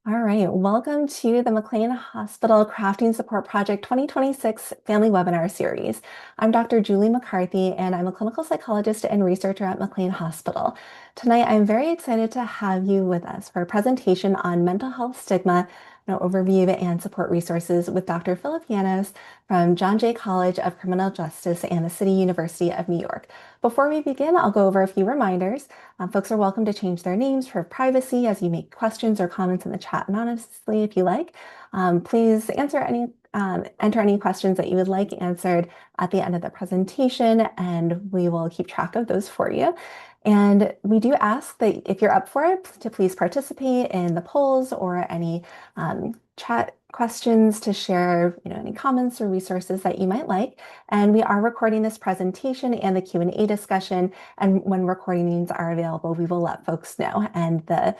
All right, welcome to the McLean Hospital Crafting Support Project 2026 Family Webinar Series. I'm Dr. Julie McCarthy, and I'm a clinical psychologist and researcher at McLean Hospital. Tonight, I'm very excited to have you with us for a presentation on mental health stigma, an overview and support resources with Dr. Philip Yanos from John Jay College of Criminal Justice and the City University of New York. Before we begin, I'll go over a few reminders. Folks are welcome to change their names for privacy as you make questions or comments in the chat anonymously if you like. Please enter any questions that you would like answered at the end of the presentation, and we will keep track of those for you. And we do ask that if you're up for it, to please participate in the polls or any chat questions to share, any comments or resources that you might like. And we are recording this presentation and the Q&A discussion. And when recordings are available, we will let folks know. And the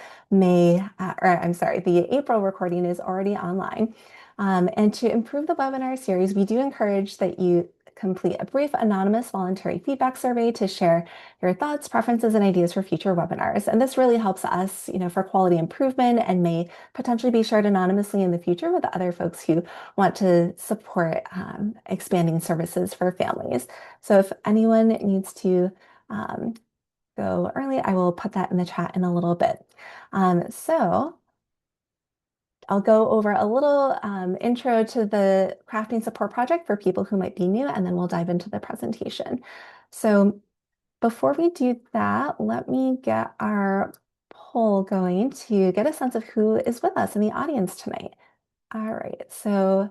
April recording is already online. And to improve the webinar series, we do encourage that you complete a brief anonymous voluntary feedback survey to share your thoughts, preferences, and ideas for future webinars. And this really helps us, for quality improvement and may potentially be shared anonymously in the future with other folks who want to support expanding services for families. So if anyone needs to go early, I will put that in the chat in a little bit. So I'll go over a little intro to the Crafting Support Project for people who might be new, and then we'll dive into the presentation. So before we do that, let me get our poll going to get a sense of who is with us in the audience tonight. All right, so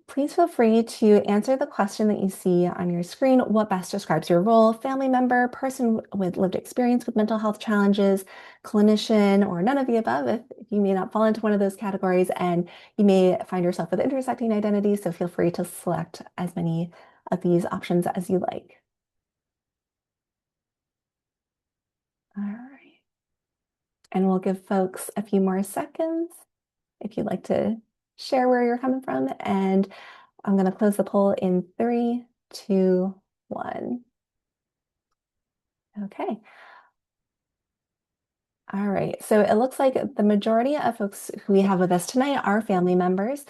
please feel free to answer the question that you see on your screen. What best describes your role? Family member, person with lived experience with mental health challenges, clinician, or none of the above if you may not fall into one of those categories, and you may find yourself with intersecting identities, so feel free to select as many of these options as you like. All right. And we'll give folks a few more seconds if you'd like to share where you're coming from. And I'm going to close the poll in 3, 2, 1. Okay. All right, so it looks like the majority of folks who we have with us tonight are family members.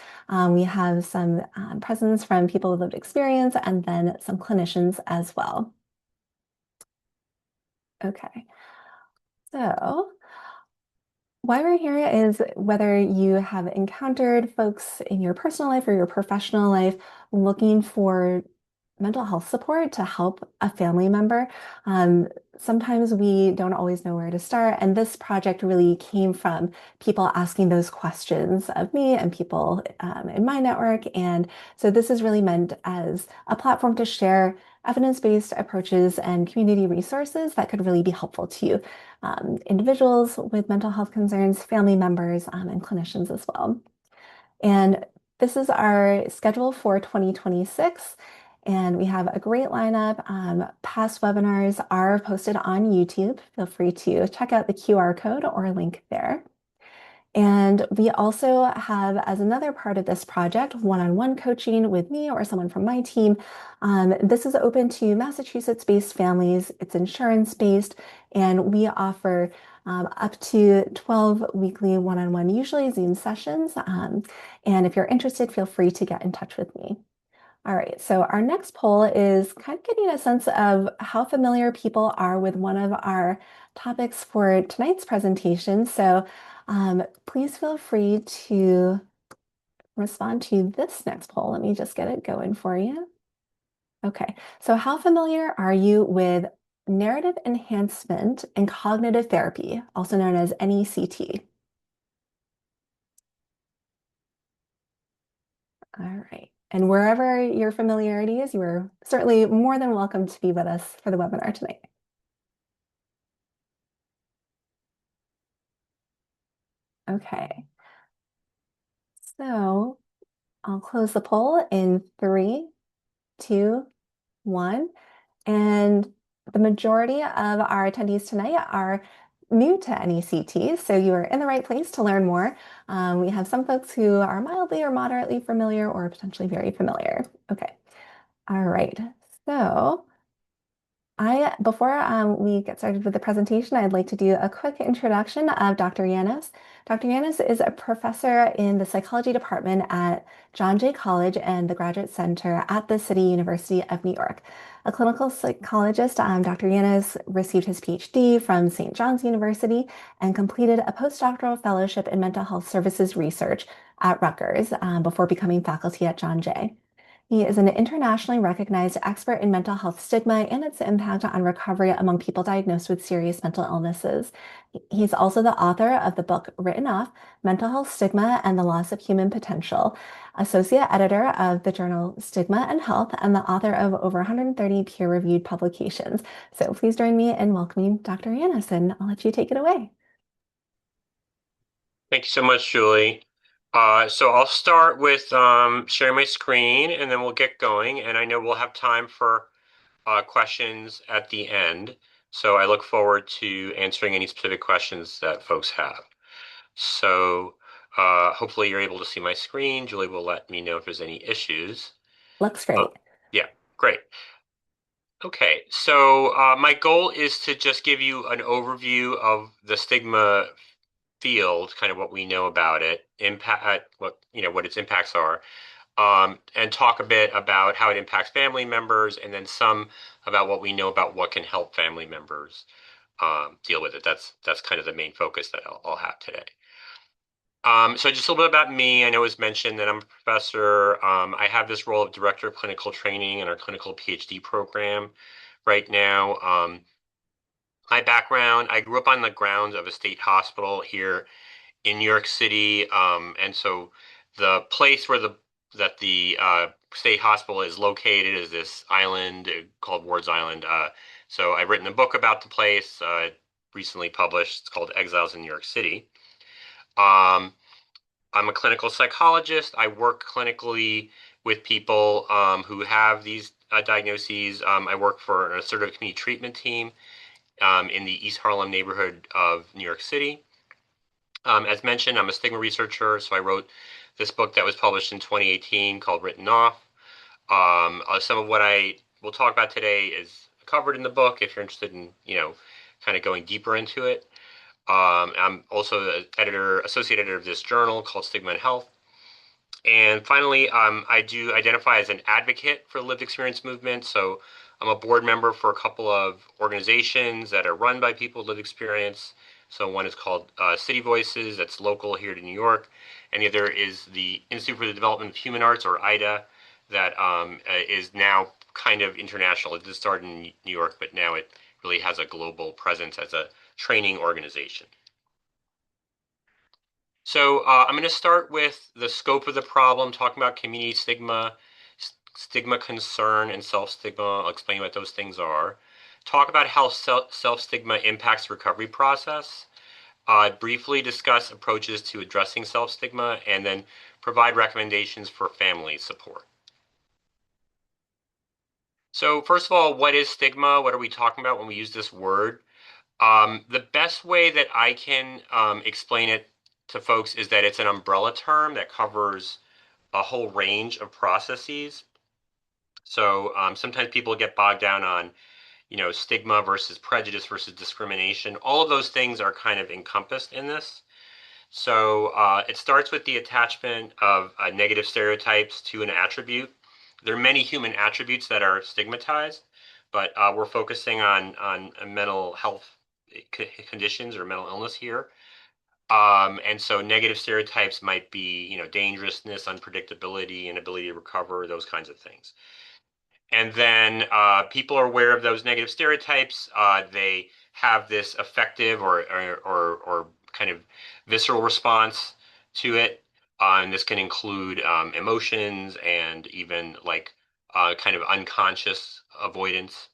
We have some presence from people with lived experience and then some clinicians as well. Okay, so why we're here is whether you have encountered folks in your personal life or your professional life looking for mental health support to help a family member. Sometimes we don't always know where to start, and this project really came from people asking those questions of me and people in my network. And so this is really meant as a platform to share evidence-based approaches and community resources that could really be helpful to individuals with mental health concerns, family members, and clinicians as well. And this is our schedule for 2026. And we have a great lineup. Past webinars are posted on YouTube. Feel free to check out the QR code or link there. And we also have, as another part of this project, one-on-one coaching with me or someone from my team. This is open to Massachusetts-based families. It's insurance-based, and we offer up to 12 weekly one-on-one, usually Zoom sessions. And if you're interested, feel free to get in touch with me. All right, so our next poll is kind of getting a sense of how familiar people are with one of our topics for tonight's presentation. So please feel free to respond to this next poll. Let me just get it going for you. Okay, so how familiar are you with narrative enhancement and cognitive therapy, also known as NECT? All right. And wherever your familiarity is, you are certainly more than welcome to be with us for the webinar tonight. Okay. So I'll close the poll in 3, 2, 1. And the majority of our attendees tonight are new to NECT, so you are in the right place to learn more. We have some folks who are mildly or moderately familiar or potentially very familiar. Okay. All right. So Before we get started with the presentation, I'd like to do a quick introduction of Dr. Yanos. Dr. Yanos is a professor in the psychology department at John Jay College and the Graduate Center at the City University of New York. A clinical psychologist, Dr. Yanos received his PhD from St. John's University and completed a postdoctoral fellowship in mental health services research at Rutgers before becoming faculty at John Jay. He is an internationally recognized expert in mental health stigma and its impact on recovery among people diagnosed with serious mental illnesses. He's also the author of the book Written Off: Mental Health Stigma and the Loss of Human Potential, associate editor of the journal Stigma and Health, and the author of over 130 peer-reviewed publications. So please join me in welcoming Dr. Yanis, and I'll let you take it away. Thank you so much, Julie. So I'll start with sharing my screen and then we'll get going. And I know we'll have time for questions at the end. So I look forward to answering any specific questions that folks have. So hopefully you're able to see my screen. Julie will let me know if there's any issues. Looks Uh, great. yeah, great. Okay, so my goal is to just give you an overview of the stigma field, kind of what we know about it, impact, what its impacts are, and talk a bit about how it impacts family members, and then some about what we know about what can help family members deal with it. That's kind of the main focus that I'll have today. So just a little bit about me. I know it was mentioned that I'm a professor. I have this role of director of clinical training in our clinical PhD program right now. My background, I grew up on the grounds of a state hospital here in New York City, and so the place where the state hospital is located is this island called Ward's Island. So I've written a book about the place, recently published. It's called Exiles in New York City. Um, I'm a clinical psychologist. I work clinically with people who have these diagnoses. I work for an assertive community treatment team in the East Harlem neighborhood of New York City. As mentioned, I'm a stigma researcher, so I wrote this book that was published in 2018 called Written Off. Some of what I will talk about today is covered in the book if you're interested in, kind of going deeper into it. I'm also the associate editor of this journal called Stigma and Health. And finally, I do identify as an advocate for the lived experience movement. So I'm a board member for a couple of organizations that are run by people with lived experience. So one is called City Voices, that's local here to New York. And the other is the Institute for the Development of Human Arts, or IDA, that is now kind of international. It just started in New York, but now it really has a global presence as a training organization. So I'm going to start with the scope of the problem, talking about community stigma, stigma concern, and self-stigma. I'll explain what those things are. Talk about how self-stigma impacts the recovery process. Briefly discuss approaches to addressing self-stigma, and then provide recommendations for family support. So first of all, what is stigma? What are we talking about when we use this word? The best way that I can explain it to folks is that it's an umbrella term that covers a whole range of processes. So sometimes people get bogged down on, stigma versus prejudice versus discrimination. All of those things are kind of encompassed in this. So it starts with the attachment of negative stereotypes to an attribute. There are many human attributes that are stigmatized, but we're focusing on mental health conditions or mental illness here. And so negative stereotypes might be, dangerousness, unpredictability, inability to recover, those kinds of things. And then people are aware of those negative stereotypes. They have this affective or kind of visceral response to it. And this can include emotions and even like kind of unconscious avoidance.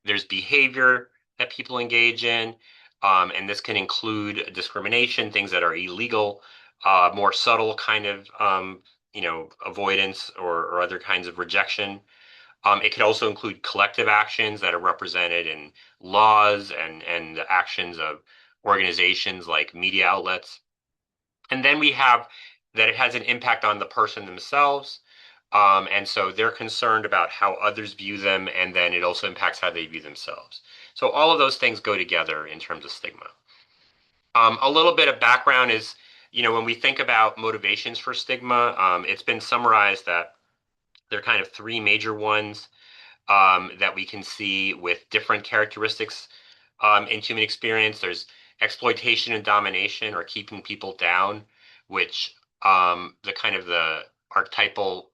There's behavior that people engage in, and this can include discrimination, things that are illegal, more subtle kind of avoidance or other kinds of rejection. It could also include collective actions that are represented in laws and the actions of organizations like media outlets. And then we have that it has an impact on the person themselves. And so they're concerned about how others view them, and then it also impacts how they view themselves. So all of those things go together in terms of stigma. A little bit of background is, when we think about motivations for stigma, it's been summarized that there are kind of three major ones that we can see with different characteristics in human experience. There's exploitation and domination, or keeping people down, which the archetypal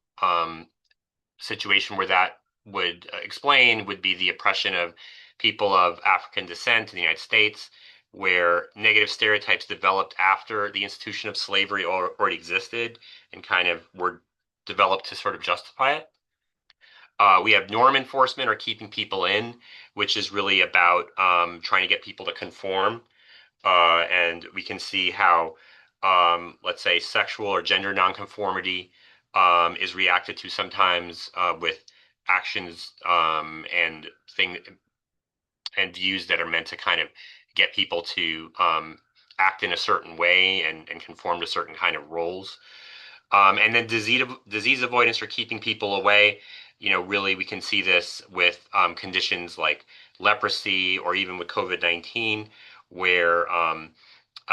situation where that would explain would be the oppression of people of African descent in the United States, where negative stereotypes developed after the institution of slavery already existed and kind of were developed to sort of justify it. We have norm enforcement, or keeping people in, which is really about trying to get people to conform. And we can see how, let's say, sexual or gender nonconformity is reacted to sometimes with actions and views that are meant to kind of get people to act in a certain way and conform to certain kind of roles. And then disease avoidance, or keeping people away. Really, we can see this with conditions like leprosy, or even with COVID-19, where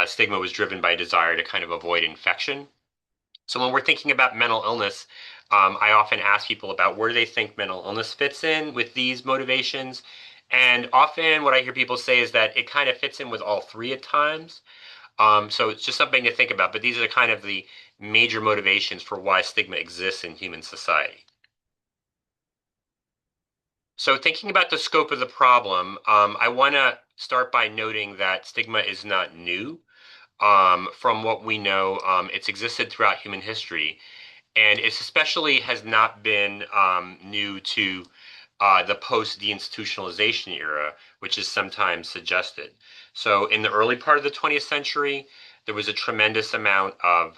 stigma was driven by a desire to kind of avoid infection. So when we're thinking about mental illness, I often ask people about where they think mental illness fits in with these motivations. And often what I hear people say is that it kind of fits in with all three at times. So it's just something to think about. But these are kind of the major motivations for why stigma exists in human society. So thinking about the scope of the problem, I want to start by noting that stigma is not new. From what we know, it's existed throughout human history, and it especially has not been new to the post-deinstitutionalization era, which is sometimes suggested. So in the early part of the 20th century, there was a tremendous amount of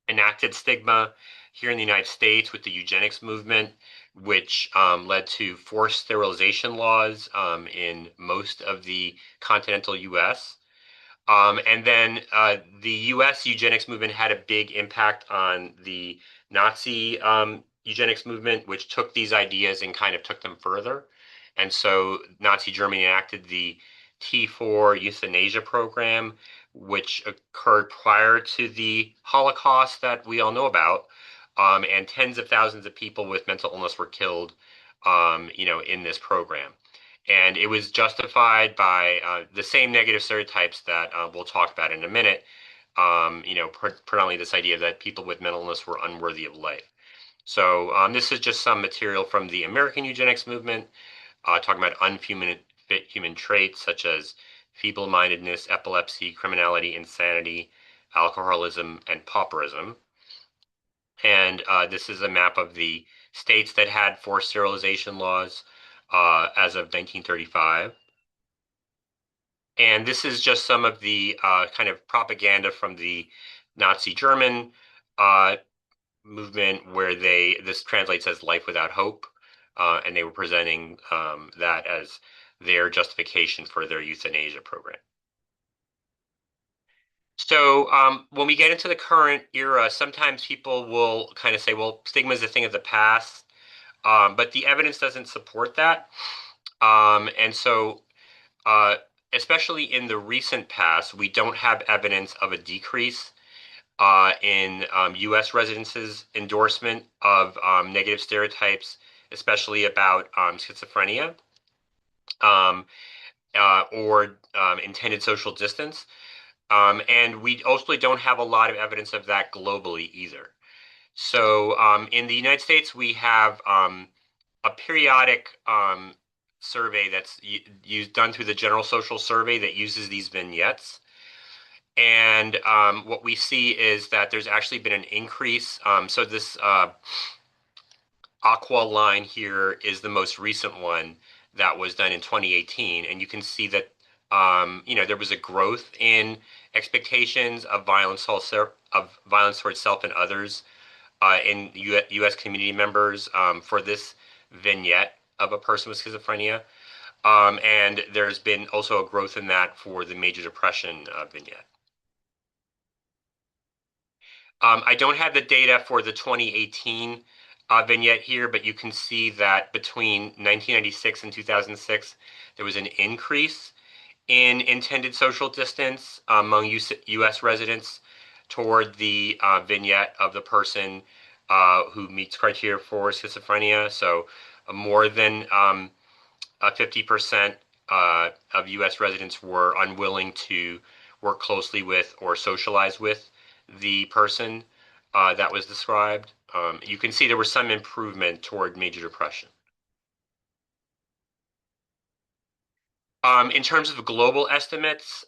enacted stigma here in the United States with the eugenics movement, which led to forced sterilization laws in most of the continental U.S. And then the U.S. eugenics movement had a big impact on the Nazi eugenics movement, which took these ideas and kind of took them further. And so Nazi Germany enacted the T4 euthanasia program, which occurred prior to the Holocaust that we all know about. And tens of thousands of people with mental illness were killed, in this program. And it was justified by the same negative stereotypes that we'll talk about in a minute. Predominantly this idea that people with mental illness were unworthy of life. So this is just some material from the American eugenics movement, talking about unfit human traits such as feeble-mindedness, epilepsy, criminality, insanity, alcoholism, and pauperism. And this is a map of the states that had forced sterilization laws as of 1935. And this is just some of the kind of propaganda from the Nazi German uh, movement, where this translates as life without hope. And they were presenting that as their justification for their euthanasia program. So when we get into the current era, sometimes people will kind of say, well, stigma is a thing of the past, but the evidence doesn't support that. And so uh, especially in the recent past, we don't have evidence of a decrease in U.S. residents' endorsement of negative stereotypes, especially about schizophrenia um, or intended social distance. And we also don't have a lot of evidence of that globally either. So in the United States, we have a periodic survey that's done through the General Social Survey that uses these vignettes. And what we see is that there's actually been an increase. So this aqua line here is the most recent one that was done in 2018. And you can see that, there was a growth in expectations of violence towards self and others in U.S. community members for this vignette of a person with schizophrenia. And there's been also a growth in that for the major depression vignette. I don't have the data for the 2018 vignette here, but you can see that between 1996 and 2006, there was an increase in intended social distance among U.S. residents toward the vignette of the person who meets criteria for schizophrenia. So more than 50% of U.S. residents were unwilling to work closely with or socialize with the person that was described. You can see there was some improvement toward major depression. In terms of global estimates,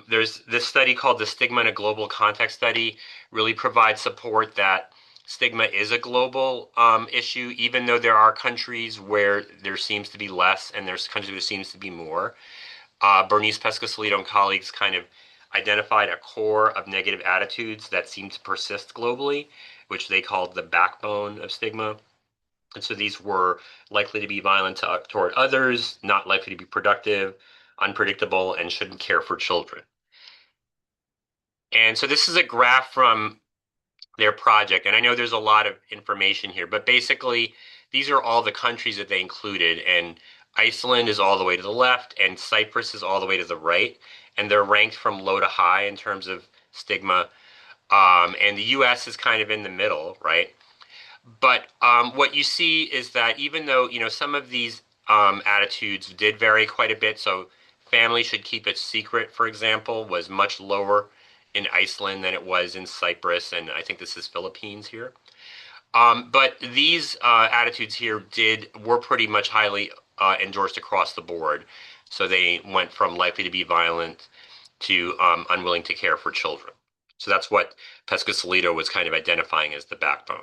there's this study called the Stigma in a Global Context Study, really provides support that stigma is a global issue, even though there are countries where there seems to be less and there's countries where there seems to be more. Bernice Pescasolido and colleagues kind of identified a core of negative attitudes that seem to persist globally, which they called the backbone of stigma. And so these were likely to be violent toward others, not likely to be productive, unpredictable, and shouldn't care for children. And so this is a graph from their project. And I know there's a lot of information here, but basically, these are all the countries that they included. And Iceland is all the way to the left, and Cyprus is all the way to the right. And they're ranked from low to high in terms of stigma. And the US is kind of in the middle, right? But what you see is that even though, some of these attitudes did vary quite a bit, so family should keep it secret, for example, was much lower in Iceland than it was in Cyprus, and I think this is Philippines here. But these attitudes here were pretty much highly endorsed across the board. So they went from likely to be violent to unwilling to care for children. So that's what Pescasolido was kind of identifying as the backbone.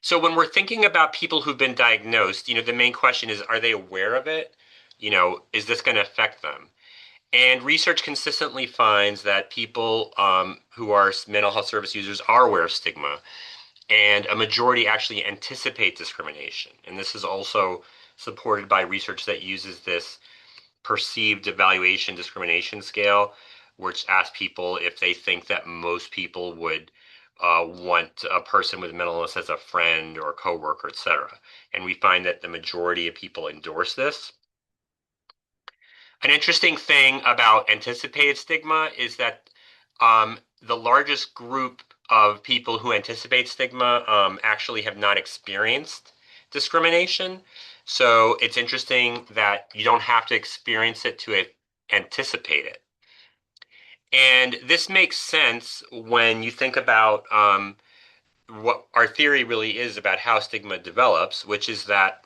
So when we're thinking about people who've been diagnosed, the main question is, are they aware of it? Is this going to affect them? And research consistently finds that people who are mental health service users are aware of stigma, and a majority actually anticipate discrimination. And this is also supported by research that uses this perceived evaluation discrimination scale, which asks people if they think that most people would want a person with mental illness as a friend or coworker, etc. And we find that the majority of people endorse this. An interesting thing about anticipated stigma is that the largest group of people who anticipate stigma actually have not experienced discrimination. So it's interesting that you don't have to experience it to anticipate it. And this makes sense when you think about what our theory really is about how stigma develops, which is that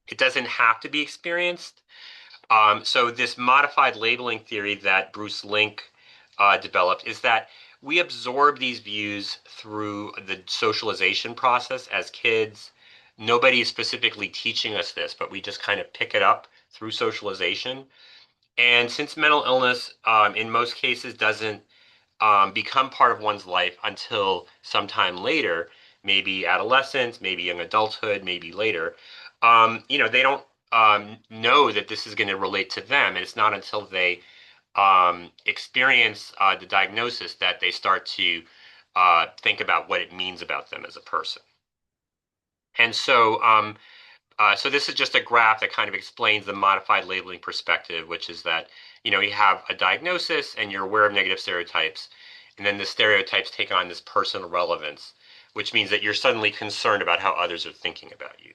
it doesn't have to be experienced. So this modified labeling theory that Bruce Link developed is that we absorb these views through the socialization process as kids. Nobody is specifically teaching us this, but we just kind of pick it up through socialization. And since mental illness, in most cases, doesn't become part of one's life until sometime later, maybe adolescence, maybe young adulthood, maybe later, they don't know that this is going to relate to them. And it's not until they experience the diagnosis that they start to think about what it means about them as a person. And so this is just a graph that kind of explains the modified labeling perspective, which is that, you have a diagnosis and you're aware of negative stereotypes, and then the stereotypes take on this personal relevance, which means that you're suddenly concerned about how others are thinking about you.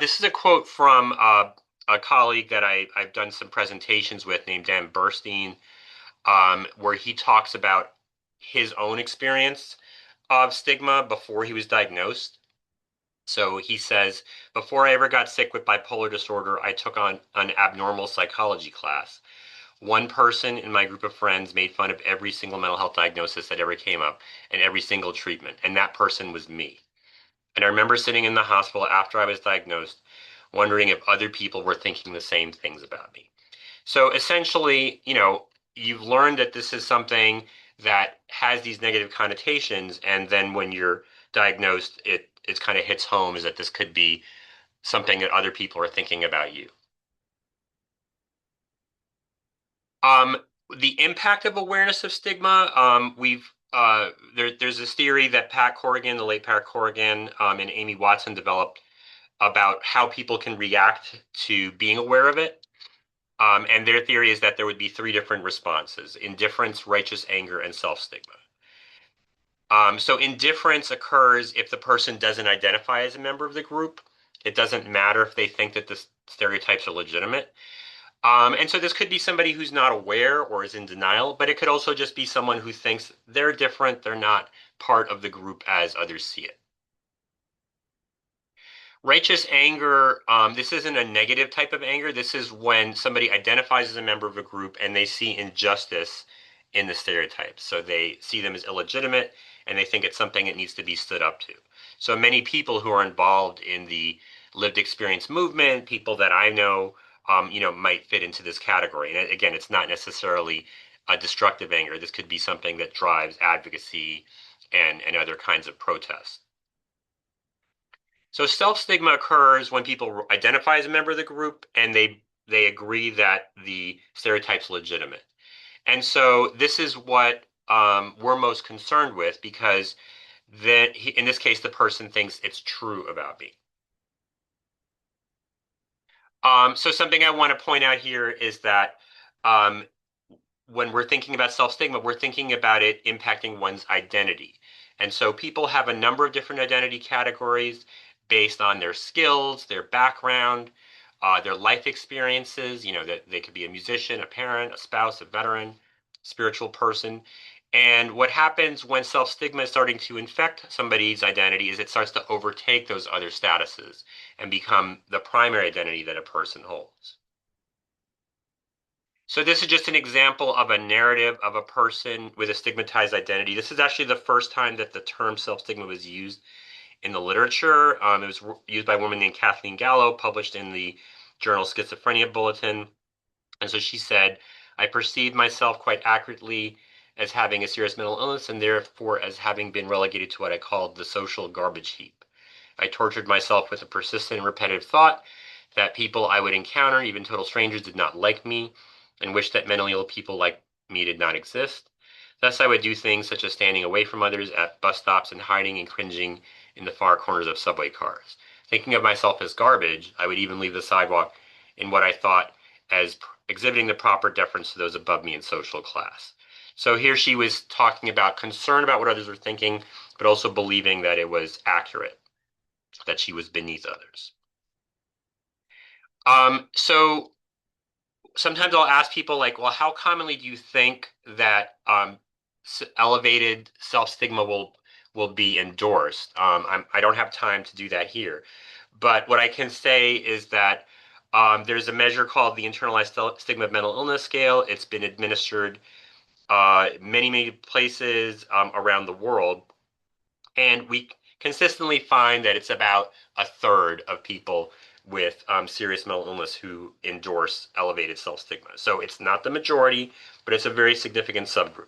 This is a quote from a colleague that I've done some presentations with named Dan Burstein, where he talks about his own experience of stigma before he was diagnosed. So he says, before I ever got sick with bipolar disorder, I took on an abnormal psychology class. One person in my group of friends made fun of every single mental health diagnosis that ever came up and every single treatment, and that person was me. And I remember sitting in the hospital after I was diagnosed, wondering if other people were thinking the same things about me. So essentially, you've learned that this is something that has these negative connotations, and then when you're diagnosed, it kind of hits home is that this could be something that other people are thinking about you. The impact of awareness of stigma, there's this theory that Pat Corrigan, the late Pat Corrigan, and Amy Watson developed about how people can react to being aware of it. And their theory is that there would be three different responses: indifference, righteous anger, and self-stigma. So indifference occurs if the person doesn't identify as a member of the group. It doesn't matter if they think that the stereotypes are legitimate. And so this could be somebody who's not aware or is in denial, but it could also just be someone who thinks they're different, they're not part of the group as others see it. Righteous anger, this isn't a negative type of anger. This is when somebody identifies as a member of a group and they see injustice in the stereotypes. So they see them as illegitimate and they think it's something that needs to be stood up to. So many people who are involved in the lived experience movement, people that I know, might fit into this category. And again, it's not necessarily a destructive anger. This could be something that drives advocacy and other kinds of protests. So self-stigma occurs when people identify as a member of the group and they agree that the stereotype's legitimate. And so this is what we're most concerned with because then in this case, the person thinks it's true about me. So something I want to point out here is that um, when we're thinking about self-stigma, we're thinking about it impacting one's identity. And so people have a number of different identity categories based on their skills, their background, their life experiences, that they could be a musician, a parent, a spouse, a veteran, spiritual person. And what happens when self-stigma is starting to infect somebody's identity is it starts to overtake those other statuses and become the primary identity that a person holds. So this is just an example of a narrative of a person with a stigmatized identity. This is actually the first time that the term self-stigma was used in the literature. It was used by a woman named Kathleen Gallo, published in the journal Schizophrenia Bulletin. And so she said, I perceive myself quite accurately as having a serious mental illness and therefore as having been relegated to what I called the social garbage heap. I tortured myself with a persistent and repetitive thought that people I would encounter, even total strangers, did not like me and wished that mentally ill people like me did not exist. Thus, I would do things such as standing away from others at bus stops and hiding and cringing in the far corners of subway cars. Thinking of myself as garbage, I would even leave the sidewalk in what I thought as exhibiting the proper deference to those above me in social class. So here she was talking about concern about what others were thinking, but also believing that it was accurate, that she was beneath others. So sometimes I'll ask people like, well, how commonly do you think that elevated self-stigma will be endorsed? I don't have time to do that here, but what I can say is that there's a measure called the Internalized Stigma of Mental Illness Scale. It's been administered many places around the world, and we consistently find that it's about a third of people with serious mental illness who endorse elevated self-stigma. So it's not the majority, but it's a very significant subgroup.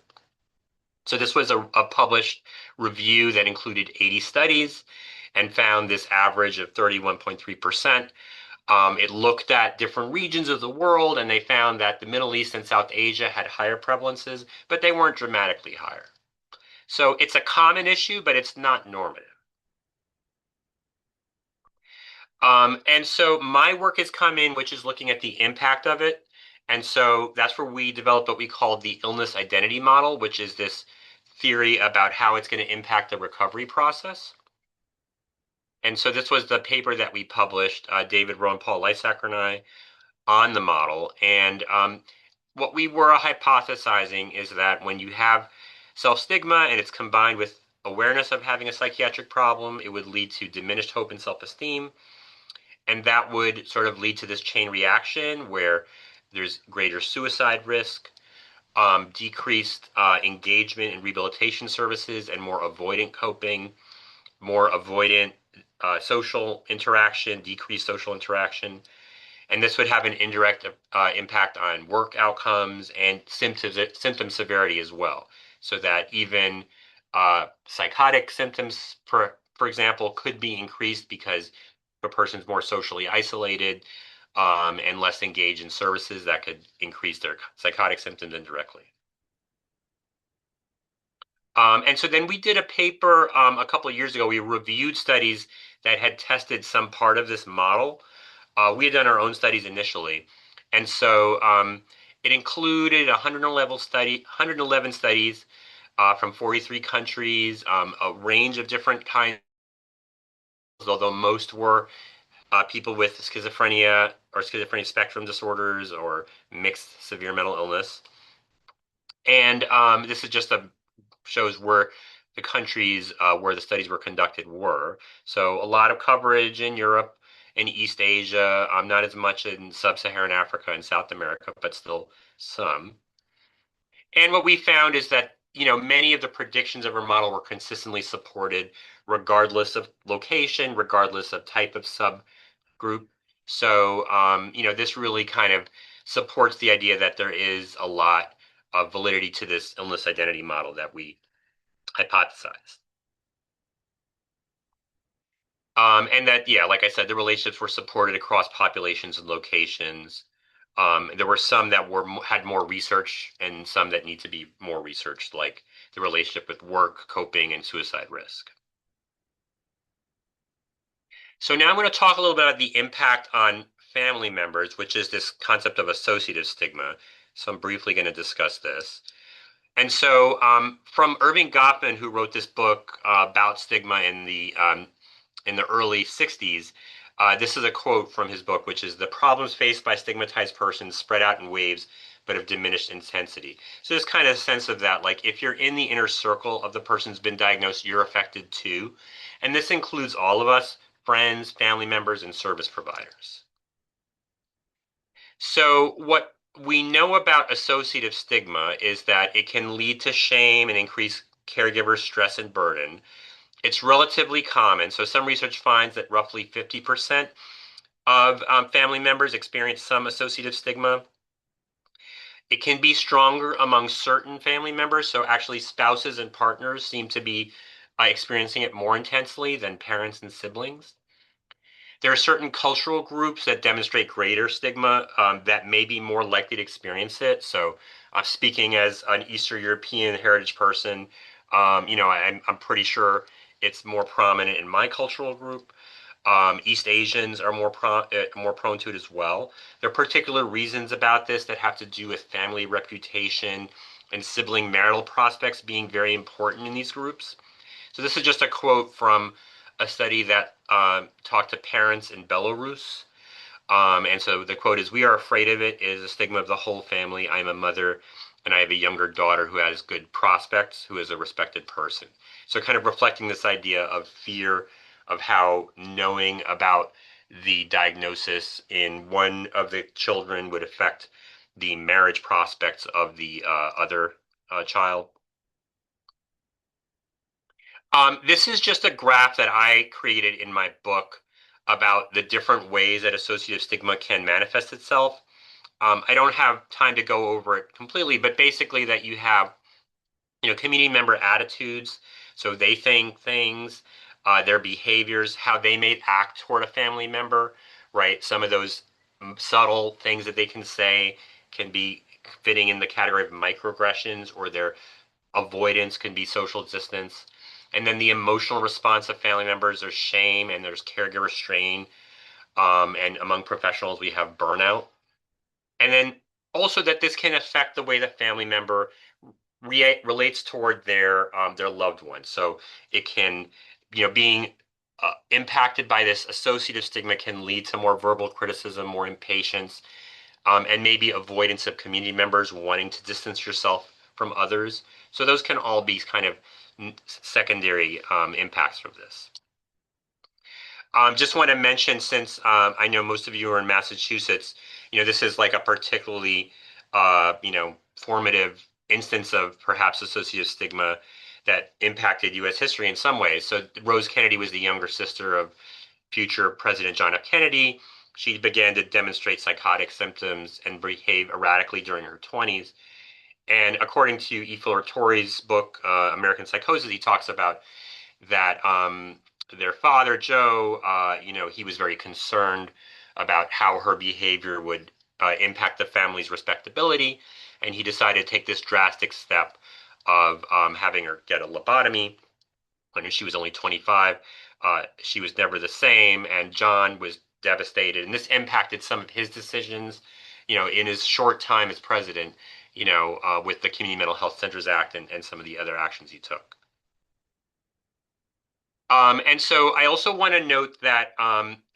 So this was a published review that included 80 studies and found this average of 31.3%. It looked at different regions of the world and they found that the Middle East and South Asia had higher prevalences, but they weren't dramatically higher. So it's a common issue, but it's not normative. And so my work has come in, which is looking at the impact of it. And so that's where we developed what we call the illness identity model, which is this theory about how it's going to impact the recovery process. And so this was the paper that we published, David Rowe and Paul Lysacker and I, on the model. And what we were hypothesizing is that when you have self-stigma and it's combined with awareness of having a psychiatric problem, it would lead to diminished hope and self-esteem. And that would sort of lead to this chain reaction where there's greater suicide risk, decreased engagement in rehabilitation services, and more avoidant coping, more avoidant social interaction, decreased social interaction. And this would have an indirect impact on work outcomes and symptom severity as well. So that even psychotic symptoms, for example, could be increased because a person's more socially isolated. and less engaged in services that could increase their psychotic symptoms indirectly. And so then we did a paper a couple of years ago. We reviewed studies that had tested some part of this model. We had done our own studies initially, and so it included 111 studies from 43 countries, a range of different kinds, although most were people with schizophrenia or schizophrenia spectrum disorders or mixed severe mental illness. And this is just a shows where the countries where the studies were conducted were. So a lot of coverage in Europe and East Asia, not as much in Sub-Saharan Africa and South America, but still some. And what we found is that, many of the predictions of our model were consistently supported, regardless of location, regardless of type of subgroup. So, this really kind of supports the idea that there is a lot of validity to this illness identity model that we hypothesized. And that, yeah, like I said, the relationships were supported across populations and locations. There were some that had more research and some that need to be more researched, like the relationship with work, coping, and suicide risk. So now I'm going to talk a little bit about the impact on family members, which is this concept of associative stigma. So I'm briefly going to discuss this. And so, from Irving Goffman, who wrote this book about stigma in the early 60s, this is a quote from his book, which is the problems faced by stigmatized persons spread out in waves, but of diminished intensity. So there's kind of a sense of that, like if you're in the inner circle of the person who's been diagnosed, you're affected too. And this includes all of us, friends, family members, and service providers. So what we know about associative stigma is that it can lead to shame and increase caregiver stress and burden. It's relatively common. So some research finds that roughly 50% of family members experience some associative stigma. It can be stronger among certain family members. So actually, spouses and partners seem to be experiencing it more intensely than parents and siblings. There are certain cultural groups that demonstrate greater stigma that may be more likely to experience it. So, speaking as an Eastern European heritage person, I'm pretty sure it's more prominent in my cultural group. East Asians are more prone to it as well. There are particular reasons about this that have to do with family reputation and sibling marital prospects being very important in these groups. So this is just a quote from a study that talked to parents in Belarus. And so the quote is, "We are afraid of it. It is a stigma of the whole family. I am a mother and I have a younger daughter who has good prospects, who is a respected person." So kind of reflecting this idea of fear of how knowing about the diagnosis in one of the children would affect the marriage prospects of the other child. This is just a graph that I created in my book about the different ways that associative stigma can manifest itself. I don't have time to go over it completely, but basically that you have, community member attitudes. So they think things, their behaviors, how they may act toward a family member, right? Some of those subtle things that they can say can be fitting in the category of microaggressions, or their avoidance can be social distance. And then the emotional response of family members, there's shame and there's caregiver strain. And among professionals, we have burnout. And then also that this can affect the way the family member relates toward their loved one. So it can, being impacted by this associative stigma can lead to more verbal criticism, more impatience, and maybe avoidance of community members, wanting to distance yourself from others. So those can all be kind of secondary impacts from this. Just want to mention, since I know most of you are in Massachusetts, this is like a particularly, formative instance of perhaps associative stigma that impacted U.S. history in some ways. So Rose Kennedy was the younger sister of future President John F. Kennedy. She began to demonstrate psychotic symptoms and behave erratically during her 20s. And according to E. Fuller Torrey's book, American Psychosis, he talks about that their father, Joe, he was very concerned about how her behavior would impact the family's respectability, and he decided to take this drastic step of having her get a lobotomy when she was only 25. She was never the same, and John was devastated, and this impacted some of his decisions, in his short time as president, with the Community Mental Health Centers Act and some of the other actions he took. And so I also want to note that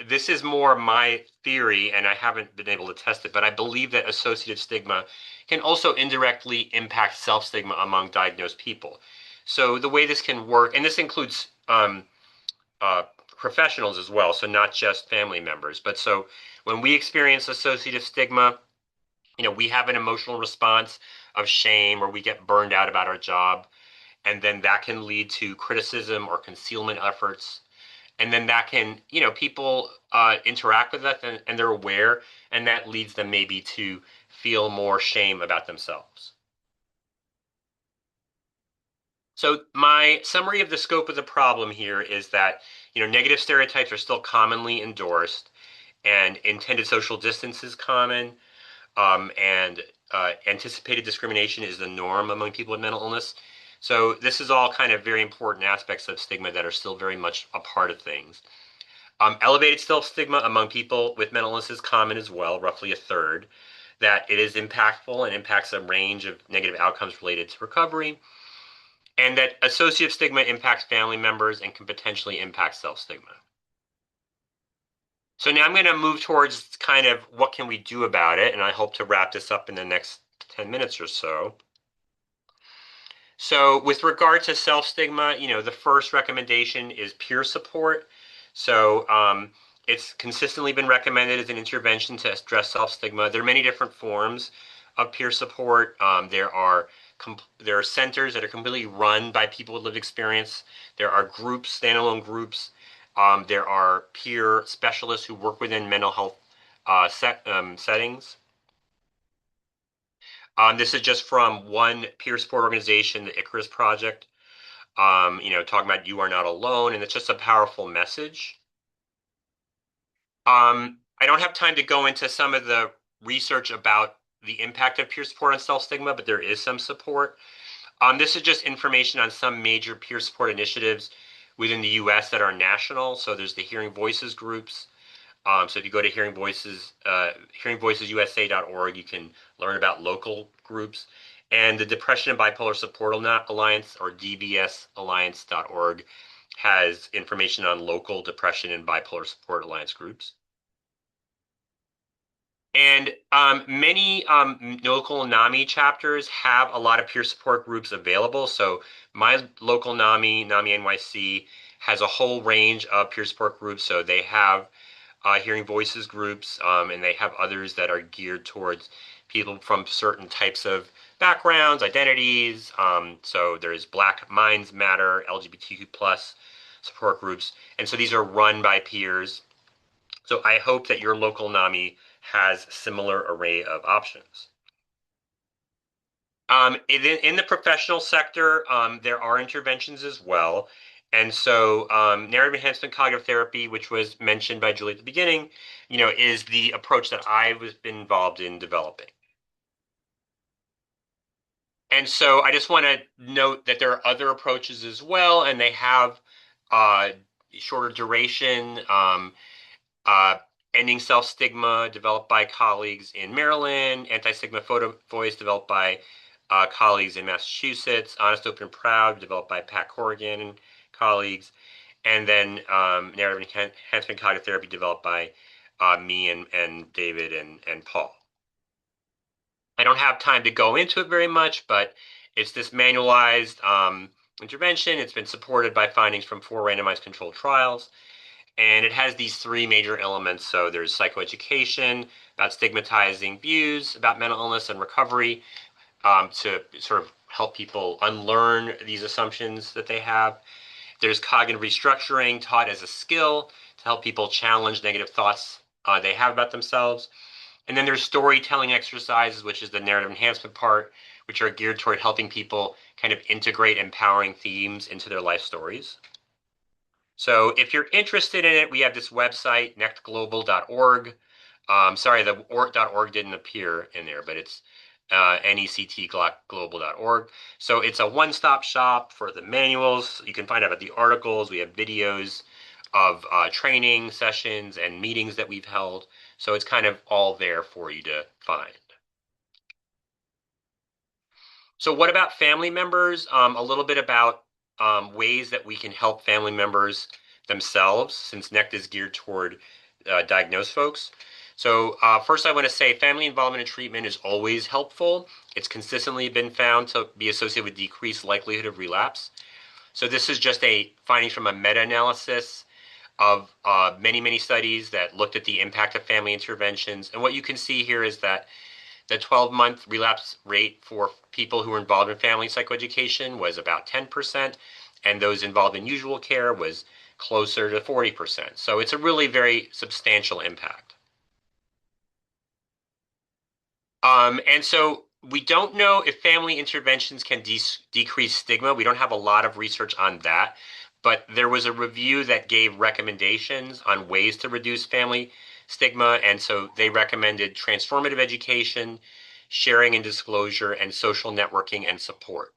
this is more my theory, and I haven't been able to test it, but I believe that associative stigma can also indirectly impact self-stigma among diagnosed people. So the way this can work, and this includes uh, professionals as well, so not just family members, but so when we experience associative stigma, we have an emotional response of shame or we get burned out about our job, and then that can lead to criticism or concealment efforts, and then that can, people interact with that and they're aware, and that leads them maybe to feel more shame about themselves. So my summary of the scope of the problem here is that, negative stereotypes are still commonly endorsed, and intended social distance is common, and anticipated discrimination is the norm among people with mental illness. So this is all kind of very important aspects of stigma that are still very much a part of things. Elevated self-stigma among people with mental illness is common as well, roughly a third. That it is impactful and impacts a range of negative outcomes related to recovery, and that associative stigma impacts family members and can potentially impact self-stigma. So now I'm going to move towards kind of what can we do about it, and I hope to wrap this up in the next 10 minutes or so. So with regard to self-stigma, the first recommendation is peer support. So it's consistently been recommended as an intervention to address self-stigma. There are many different forms of peer support. There are centers that are completely run by people with lived experience. There are groups, standalone groups. There are peer specialists who work within mental health settings. This is just from one peer support organization, the Icarus Project, talking about you are not alone, and it's just a powerful message. I don't have time to go into some of the research about the impact of peer support on self-stigma, but there is some support. This is just information on some major peer support initiatives within the US that are national. So there's the Hearing Voices groups. So if you go to hearingvoicesusa.org, you can learn about local groups. And the Depression and Bipolar Support Alliance, or dbsalliance.org, has information on local depression and bipolar support alliance groups. And many local NAMI chapters have a lot of peer support groups available. So my local NAMI NYC, has a whole range of peer support groups. So they have Hearing Voices groups, and they have others that are geared towards people from certain types of backgrounds, identities. So there's Black Minds Matter, LGBTQ plus support groups. And so these are run by peers. So I hope that your local NAMI has similar array of options. In the professional sector, there are interventions as well. And so narrative enhancement cognitive therapy, which was mentioned by Julie at the beginning, is the approach that I've been involved in developing. And so I just want to note that there are other approaches as well, and they have uh, shorter duration. Uh, Ending Self-Stigma, developed by colleagues in Maryland. Anti-Stigma Photo Voice, developed by colleagues in Massachusetts. Honest, Open, and Proud, developed by Pat Corrigan and colleagues. And then Narrative Enhancement Cognitive Therapy, developed by me and David and Paul. I don't have time to go into it very much, but it's this manualized intervention. It's been supported by findings from 4 randomized controlled trials. And it has these 3 major elements. So there's psychoeducation, about stigmatizing views about mental illness and recovery, to sort of help people unlearn these assumptions that they have. There's cognitive restructuring, taught as a skill to help people challenge negative thoughts they have about themselves. And then there's storytelling exercises, which is the narrative enhancement part, which are geared toward helping people kind of integrate empowering themes into their life stories. So if you're interested in it, we have this website, nectglobal.org. Sorry, the .org didn't appear in there, but it's nectglobal.org. So it's a one-stop shop for the manuals. You can find out about the articles. We have videos of training sessions and meetings that we've held. So it's kind of all there for you to find. So what about family members? A little bit about ways that we can help family members themselves, since NECT is geared toward diagnosed folks. So first, I want to say family involvement in treatment is always helpful. It's consistently been found to be associated with decreased likelihood of relapse. So this is just a findings from a meta-analysis of many, many studies that looked at the impact of family interventions. And what you can see here is that the 12-month relapse rate for people who were involved in family psychoeducation was about 10%, and those involved in usual care was closer to 40%. So it's a really very substantial impact. And so we don't know if family interventions can decrease stigma. We don't have a lot of research on that, but there was a review that gave recommendations on ways to reduce family stigma. And so they recommended transformative education, sharing and disclosure, and social networking and support.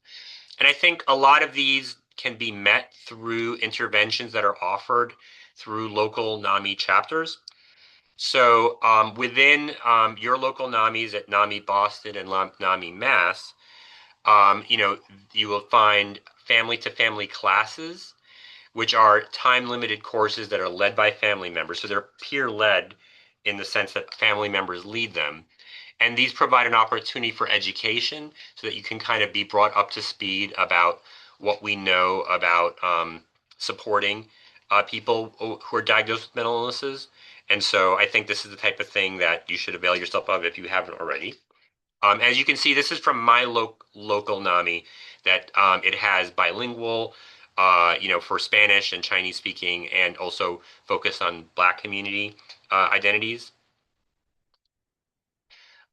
And I think a lot of these can be met through interventions that are offered through local NAMI chapters. So within your local NAMIs at NAMI Boston and NAMI Mass, you will find family-to-family classes, which are time-limited courses that are led by family members. So they're peer-led in the sense that family members lead them. And these provide an opportunity for education so that you can kind of be brought up to speed about what we know about supporting people who are diagnosed with mental illnesses. And so I think this is the type of thing that you should avail yourself of if you haven't already. As you can see, this is from my local NAMI that it has bilingual, for Spanish and Chinese speaking, and also focus on Black community identities.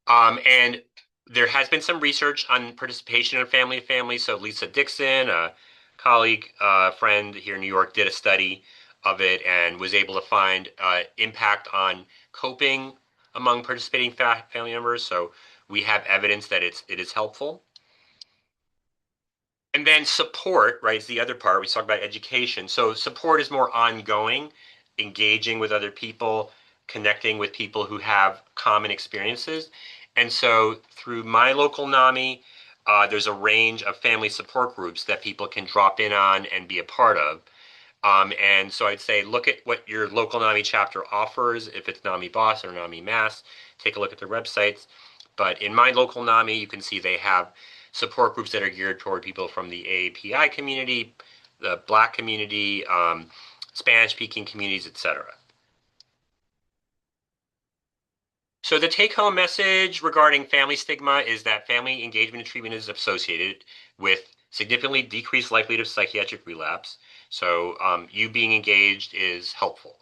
And there has been some research on participation in family to family. So Lisa Dixon, a colleague, friend here in New York, did a study of it and was able to find impact on coping among participating family members. So we have evidence that it is helpful. And then support, right, is the other part. We talk about education. So support is more ongoing, engaging with other people, connecting with people who have common experiences. And so through my local NAMI, there's a range of family support groups that people can drop in on and be a part of. And so I'd say look at what your local NAMI chapter offers. If it's NAMI Boston or NAMI Mass, take a look at their websites. But in my local NAMI, you can see they have support groups that are geared toward people from the AAPI community, the Black community, Spanish-speaking communities, etc. So the take-home message regarding family stigma is that family engagement and treatment is associated with significantly decreased likelihood of psychiatric relapse. So you being engaged is helpful.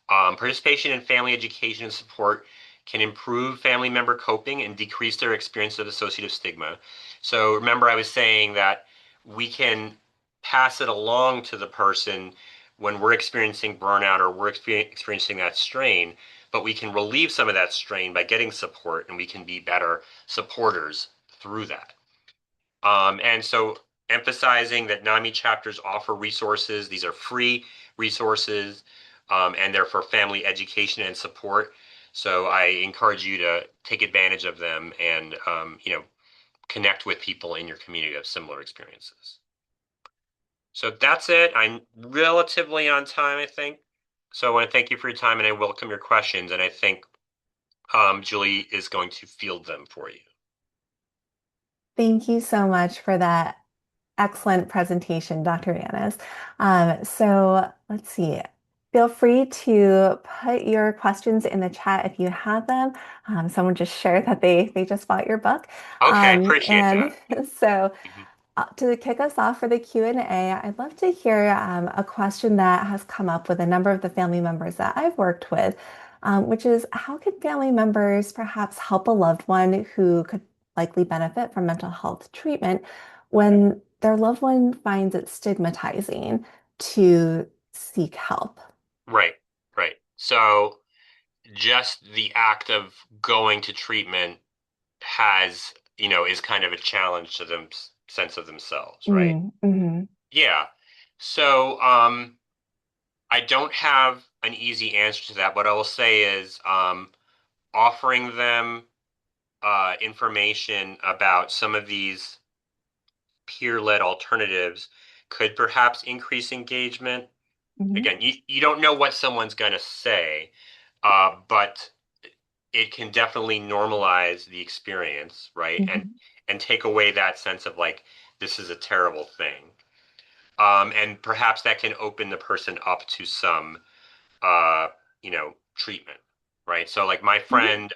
Participation in family education and support can improve family member coping and decrease their experience of associative stigma. So remember, I was saying that we can pass it along to the person when we're experiencing burnout or we're experiencing that strain, but we can relieve some of that strain by getting support and we can be better supporters through that. And so emphasizing that NAMI chapters offer resources. These are free resources, and they're for family education and support. So I encourage you to take advantage of them and, connect with people in your community of similar experiences. So that's it. I'm relatively on time, I think. So I want to thank you for your time and I welcome your questions. And I think Julie is going to field them for you. Thank you so much for that excellent presentation, Dr. Yanos. So let's see. Feel free to put your questions in the chat if you have them. Someone just shared that they just bought your book. Okay, appreciate And that. so Mhm. to kick us off for the Q&A, I'd love to hear a question that has come up with a number of the family members that I've worked with, which is how can family members perhaps help a loved one who could likely benefit from mental health treatment when their loved one finds it stigmatizing to seek help? Right, right. So just the act of going to treatment has, is kind of a challenge to them sense of themselves, right? Mm, hmm. Yeah. So, I don't have an easy answer to that. What I will say is, offering them information about some of these peer-led alternatives could perhaps increase engagement. Hmm. Again, you don't know what someone's going to say, but it can definitely normalize the experience, right? Hmm. And take away that sense of like this is a terrible thing. And perhaps that can open the person up to some treatment, right? So like my Hmm. friend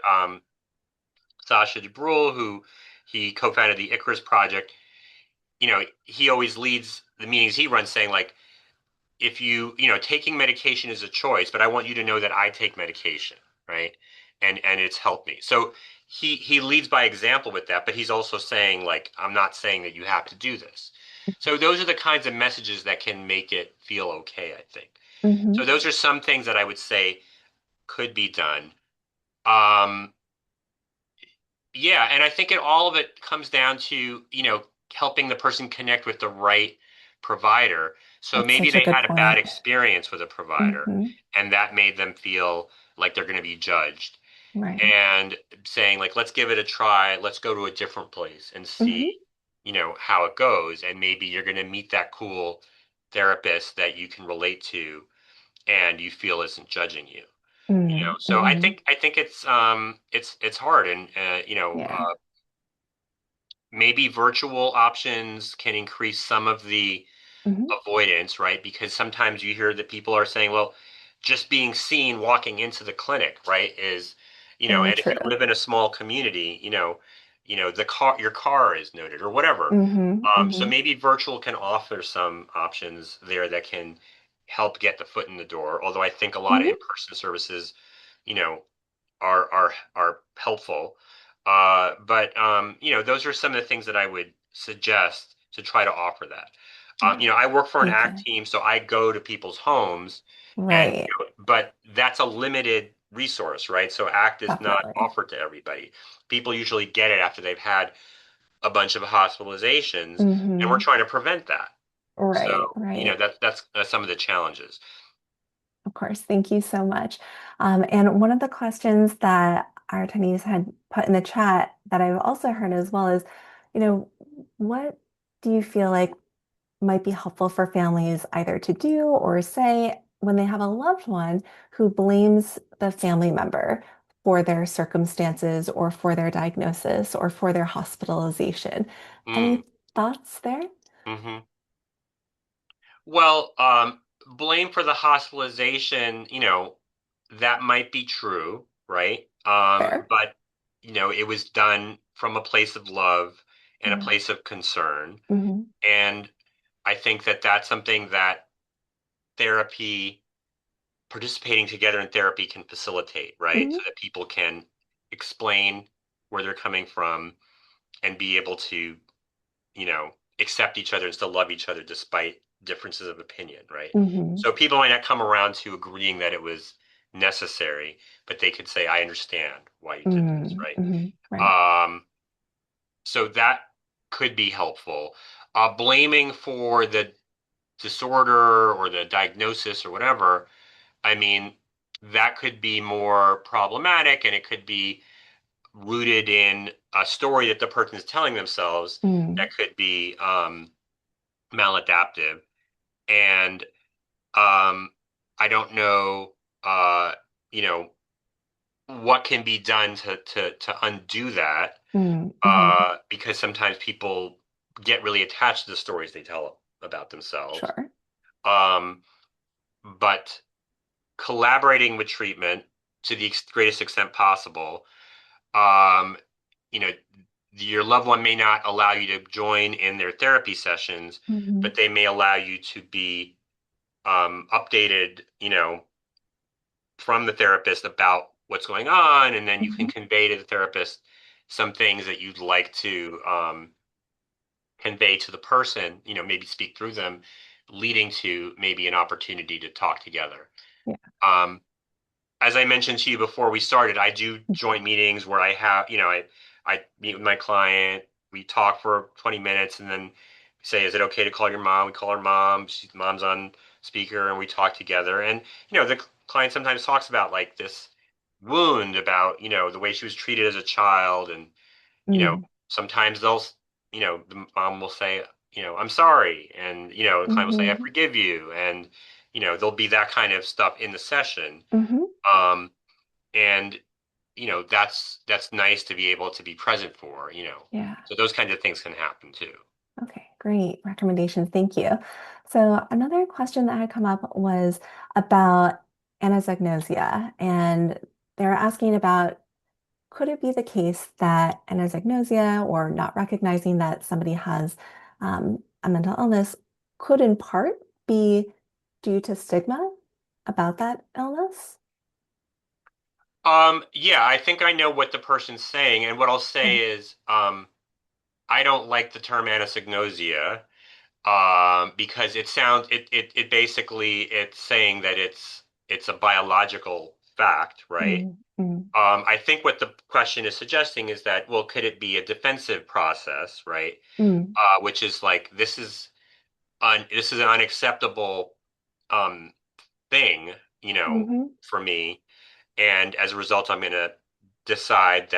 Sasha DeBrule, who he co-founded the Icarus Project, he always leads the meetings he runs saying like, if taking medication is a choice, but I want you to know that I take medication, right? And it's helped me. So he leads by example with that, but he's also saying like, I'm not saying that you have to do this. So those are the kinds of messages that can make it feel okay, I think. So Hmm. those are some things that I would say could be done. Um, Yeah, and I think all of it comes down to, helping the person connect with the right provider. So That's maybe such a they good had a bad point. experience with a provider, Hmm. and that made them feel like they're going to be judged. Right. And saying like, let's give it a try, let's go to a different place and see, Hmm. how it goes. And maybe you're going to meet that cool therapist that you can relate to and you feel isn't judging you. So I Hmm. think I think it's hard, and Yeah. maybe virtual options can increase some of the Hmm. avoidance, right? Because sometimes you hear that people are saying, well, just being seen walking into the clinic, right, is, Very and if you true. live in a small community, your car is noted or whatever. Hmm. So Hmm. maybe virtual can offer some options there that can help get the foot in the door. Although I think a lot of Hmm. in-person services, you know, are helpful. But those are some of the things that I would suggest to try to offer that. Yeah. I work for an Thank ACT you. team, so I go to people's homes, and Right. but that's a limited resource, right? So ACT is not Definitely. offered to everybody. People usually get it after they've had a bunch of hospitalizations, and we're Hmm. trying to prevent that. So, Right. Right. that's some of the challenges. Of course. Thank you so much. And one of the questions that our attendees had put in the chat that I've also heard as well is, you know, what do you feel like might be helpful for families either to do or say when they have a loved one who blames the family member for their circumstances or for their diagnosis or for their hospitalization? Mm, Any thoughts there? hmm Well, blame for the hospitalization, that might be true, right? Fair. But it was done from a place of love and a Yeah. place of concern. Hmm. And I think that that's something that therapy, participating together in therapy can facilitate, right? So Hmm. that people can explain where they're coming from and be able to accept each other and still love each other despite differences of opinion, right? Hmm. So people might not come around to agreeing that it was necessary, but they could say, I understand why you did this, Hmm. Hmm. Right. right? So that could be helpful. Blaming for the disorder or the diagnosis or whatever, I mean, that could be more problematic and it could be rooted in a story that the person is telling themselves Mm. that could be maladaptive. And I don't know, you know, what can be done to undo that, Mm. Hmm. because sometimes people get really attached to the stories they tell about themselves. Sure. Um, but collaborating with treatment to the greatest extent possible, um, you know, your loved one may not allow you to join in their therapy sessions, Hmm. but they may allow you to be updated, from the therapist about what's going on, and then you can Hmm. convey to the therapist some things that you'd like to convey to the person, maybe speak through them, leading to maybe an opportunity to talk together. Yeah. Um, as I mentioned to you before we started, I do joint meetings where I have, I meet with my client, we talk for 20 minutes and then say, is it okay to call your mom? We call her mom. Mom's on speaker and we talk together. And, the client sometimes talks about like this wound about, the way she was treated as a child. And, you know, Mm, sometimes the mom will say, I'm sorry. And, the client will say, I hmm forgive you. And, there'll be that kind of stuff in the session. hmm Um, and that's nice to be able to be present for, Yeah. so those kinds of things can happen too. Okay, great recommendations. Thank you. So another question that had come up was about anosognosia, and they're asking about could it be the case that anosognosia or not recognizing that somebody has a mental illness could in part be due to stigma about that illness? Yeah, I think I know what the person's saying, and what I'll say Okay. is, I don't like the term anosognosia, because it basically it's saying that it's a biological fact, right? Mm, mm, I think what the question is suggesting is that, well, could it be a defensive process, right? mm, Which is like this is an unacceptable um thing, hmm for me, and as a result, I'm going to decide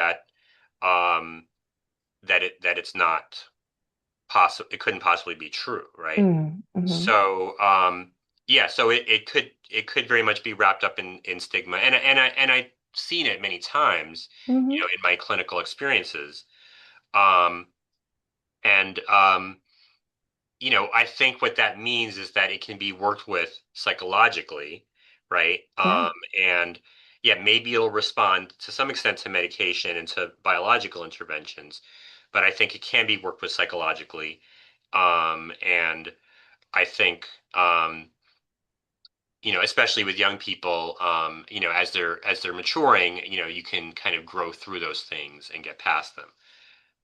um that it's not possible. It couldn't possibly be true, right? mm, hmm So yeah, so it could very much be wrapped up in stigma, and I've seen it many times, hmm in my clinical experiences. Um, and I think what that means is that it can be worked with psychologically, right? Yeah. And yeah, maybe it'll respond to some extent to medication and to biological interventions, but I think it can be worked with psychologically. And I think, especially with young people, as they're maturing, you can kind of grow through those things and get past them.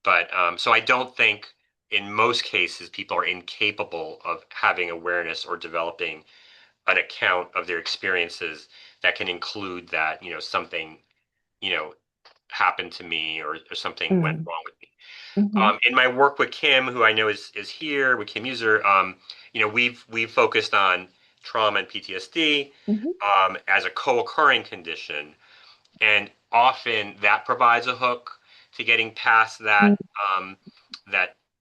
But so I don't think in most cases people are incapable of having awareness or developing an account of their experiences that can include that, something, you know, happened to me, or something went Mm, wrong with me. hmm In my work with Kim, who I know is here, with Kim User, we've focused on trauma and PTSD hmm as a co-occurring condition, and often that provides a hook to getting past that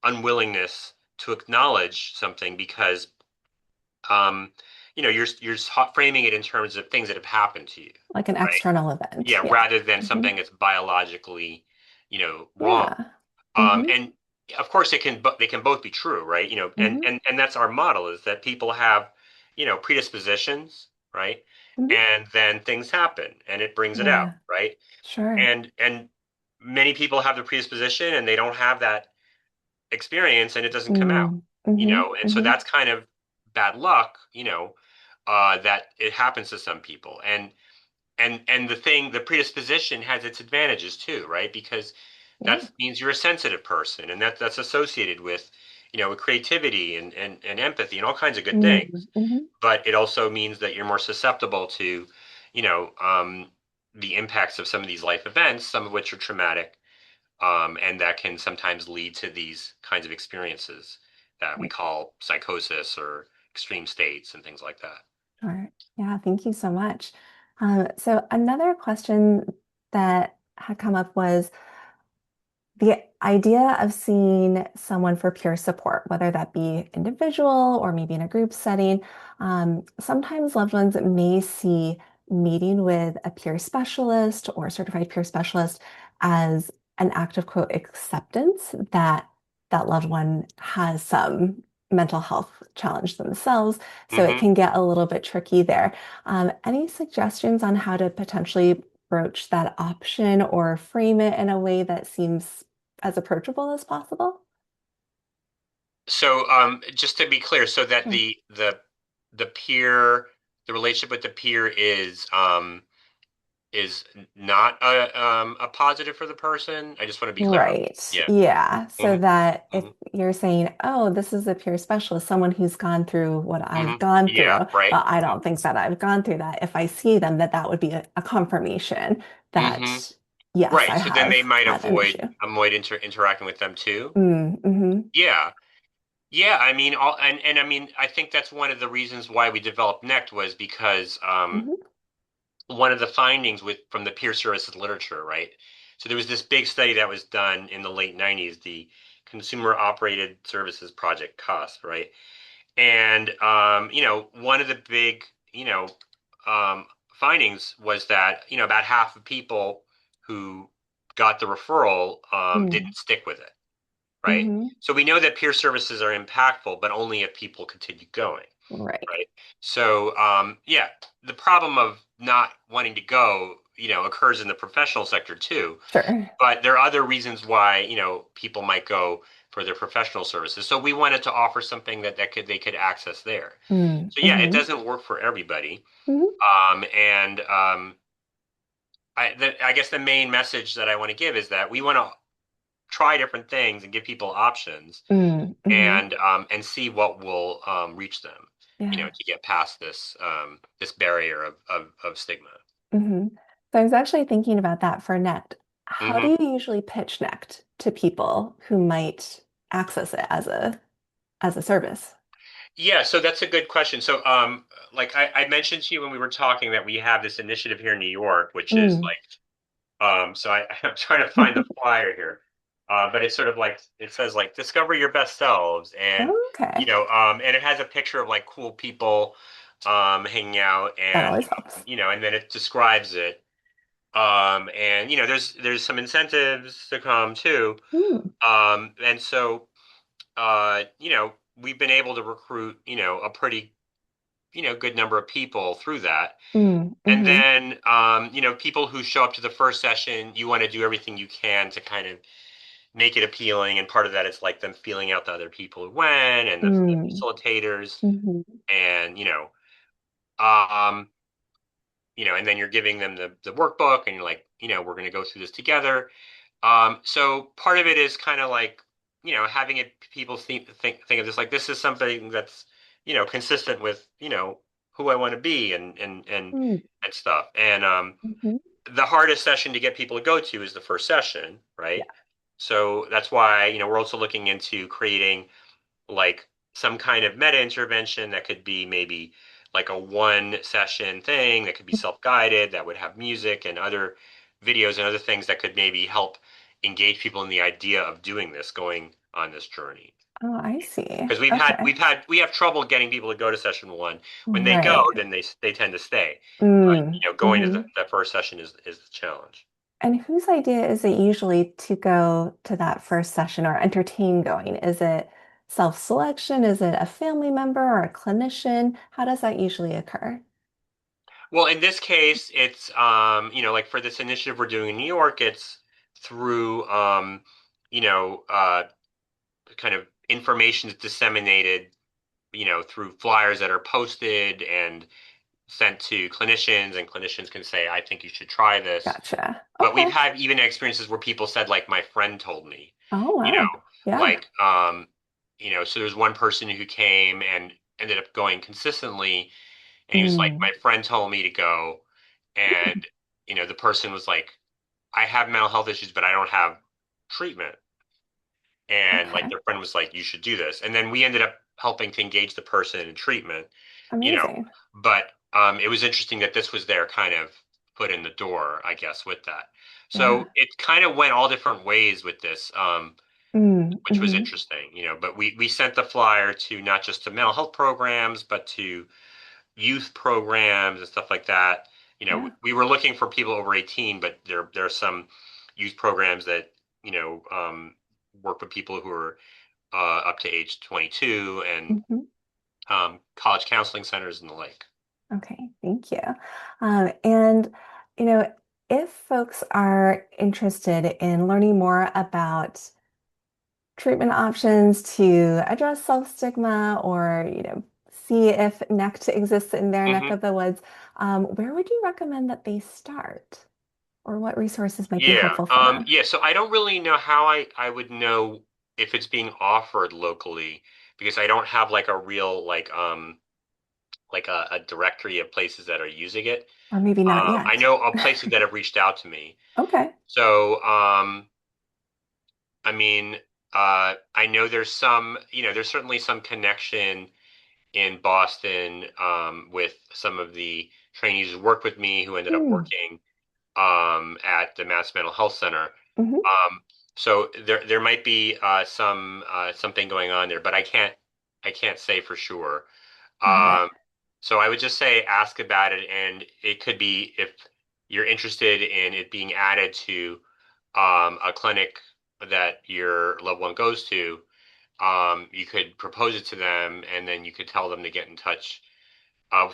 unwillingness to acknowledge something, because um, you're framing it in terms of things that have happened to you, Like an right? external event. Yeah, Yeah. rather than hmm something that's biologically, wrong. Yeah. hmm And of course, they can both be true, right? And hmm and and that's our model, is that people have, predispositions, right? hmm And then things happen, and it brings it out, Yeah. right? Sure. And many people have the predisposition and they don't have that experience, and it doesn't come out, Mm, hmm and so hmm that's kind of bad luck, that it happens to some people. And the predisposition has its advantages too, right? Because Yeah. that means you're a sensitive person, and that's associated with, with creativity and empathy and all kinds of good things. Mm, hmm But it also means that you're more susceptible to, you know, um, the impacts of some of these life events, some of which are traumatic, and that can sometimes lead to these kinds of experiences that we Right. call psychosis or extreme states and things like that. Sure. Yeah. Thank you so much. So another question that had come up was the idea of seeing someone for peer support, whether that be individual or maybe in a group setting. Sometimes loved ones may see meeting with a peer specialist or certified peer specialist as an act of quote acceptance that that loved one has some mental health challenge themselves. So it Hmm. can get a little bit tricky there. Any suggestions on how to potentially broach that option or frame it in a way that seems as approachable as possible? So, just to be clear, so that Sure. the peer, the relationship with the peer is is not a positive for the person. I just want to be clear on. Right. Yeah. Yeah. So hmm that if hmm you're saying, oh, this is a peer specialist, someone who's gone through what I've gone Yeah. through, Right. but I don't think that I've gone through that. If I see them, that would be a confirmation hmm that, yes, Right. I So then they have might had an issue. avoid interacting with them too. Mm-hmm. Yeah. Yeah. I mean, and I mean, I think that's one of the reasons why we developed NECT was because Hmm. one of the findings with from the peer services literature, right? So there was this big study that was done in the late 90s, the Consumer Operated Services Project COSP, right? And one of the big, um, findings was that, about half of people who got the referral didn't stick with it, right? Mm-hmm. So we know that peer services are impactful, but only if people continue going, Right. right? So yeah, the problem of not wanting to go, occurs in the professional sector too. Sure. But there are other reasons why, people might go for their professional services. So we wanted to offer something that they could access there. So yeah, it Mm-hmm. doesn't work for everybody. Hmm. And I guess the main message that I want to give is that we want to try different things and give people options Mm-hmm. and see what will reach them, Yeah. to get past this barrier of stigma. Hmm. So I was actually thinking about that for NECT. How do hmm you usually pitch NECT to people who might access it as a service? Yeah, so that's a good question. So, like I mentioned to you when we were talking that we have this initiative here in New York, which is Mm. like, I'm trying to find the flyer here, but it's sort of like it says like discover your best selves, and Okay. and it has a picture of like cool people, hanging out, That and always helps. and then it describes it, and there's some incentives to come too, Mm. and so we've been able to recruit, a pretty, good number of people through that. Mm. And Hmm. then, people who show up to the first session, you want to do everything you can to kind of make it appealing. And part of that is like them feeling out the other people who went and the Mm. facilitators Hmm. and, um, and then you're giving them the workbook and you're like, we're going to go through this together. So part of it is kind of like, having it people think of this like this is something that's, consistent with, who I want to be Mm. and stuff. And Hmm. the hardest session to get people to go to is the first session, right? Yeah. So that's why, we're also looking into creating like some kind of meta intervention that could be maybe like a one session thing that could be self-guided, that would have music and other videos and other things that could maybe help engage people in the idea of doing this, going on this journey. Oh, I see. Because Okay. we have trouble getting people to go to session one. When they go, Right. then they tend to stay. But Mm. going to Hmm. the first session is the challenge. And whose idea is it usually to go to that first session or entertain going? Is it self-selection? Is it a family member or a clinician? How does that usually occur? Well, in this case, it's like for this initiative we're doing in New York, it's through you know, uh, kind of information is disseminated, through flyers that are posted and sent to clinicians, and clinicians can say, "I think you should try this." Gotcha. But we've Okay. had even experiences where people said, like, "My friend told me," Oh, you wow. know, Yeah. like, so there's one person who came and ended up going consistently, and he was like, Mm. "My friend told me to go," and the person was like, "I have mental health issues, but I don't have treatment." And like Okay. their friend was like, "You should do this." And then we ended up helping to engage the person in treatment, you know. Amazing. But it was interesting that this was their kind of foot in the door, I guess, with that. Yeah. So it kind of went all different ways with this, Mm. which was Hmm. interesting, But we sent the flyer to not just to mental health programs, but to youth programs and stuff like that. Yeah. We were looking for people over 18, but there are some youth programs that work with people who are up to age 22 and Hmm. college counseling centers and the like. Okay. Thank you. And, you know, if folks are interested in learning more about treatment options to address self-stigma or, see if NECT exists in their neck Hmm. of the woods, where would you recommend that they start? Or what resources might be Yeah. helpful for them? Yeah. So I don't really know how I would know if it's being offered locally because I don't have like a real like a directory of places that are using it. Or maybe not I yet. know of places that have reached out to me. Okay. So I mean, I know there's some, there's certainly some connection in Boston with some of the trainees who worked with me who ended up Mm, working at the Mass Mental Health Center. hmm. So there might be something going on there, but I can't say for sure. Got it. Um, so I would just say ask about it, and it could be if you're interested in it being added to a clinic that your loved one goes to. You could propose it to them, and then you could tell them to get in touch.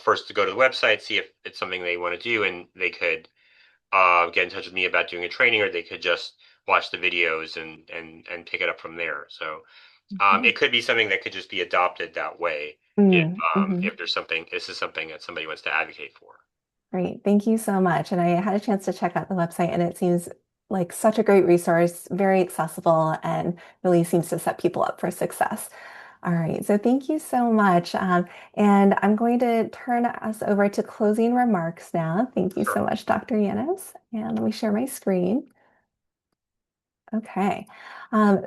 First, to go to the website, see if it's something they want to do, and they could get in touch with me about doing a training, or they could just watch the videos and pick it up from there. So Okay. it could be something that could just be adopted that way Mm, hmm. if there's something, this is something that somebody wants to advocate for. Great. Thank you so much. And I had a chance to check out the website, and it seems like such a great resource, very accessible, and really seems to set people up for success. All right. So thank you so much. And I'm going to turn us over to closing remarks now. Thank you Sure. so much, Dr. Yanos. And let me share my screen. Okay.